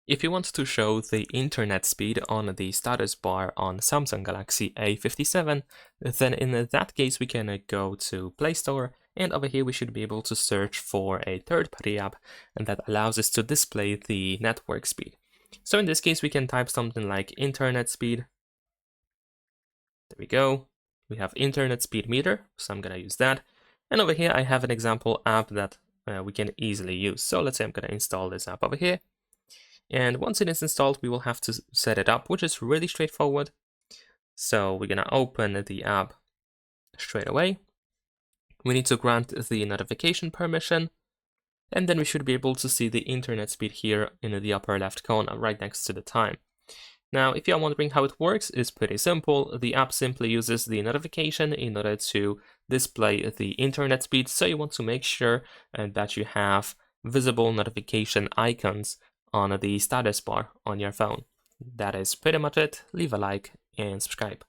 If you want to show the internet speed on the status bar on Samsung Galaxy A57, then in that case we can go to Play Store, and over here we should be able to search for a third-party app and that allows us to display the network speed. So in this case we can type something like internet speed. There we go. We have internet speed meter, so I'm gonna use that. And over here I have an example app that we can easily use. So let's say I'm gonna install this app over here. And once it is installed, we will have to set it up, which is really straightforward. So we're gonna open the app straight away. We need to grant the notification permission, and then we should be able to see the internet speed here in the upper left corner, right next to the time. Now, if you're wondering how it works, it's pretty simple. The app simply uses the notification in order to display the internet speed, so you want to make sure that you have visible notification icons on the status bar on your phone. That is pretty much it. Leave a like and subscribe.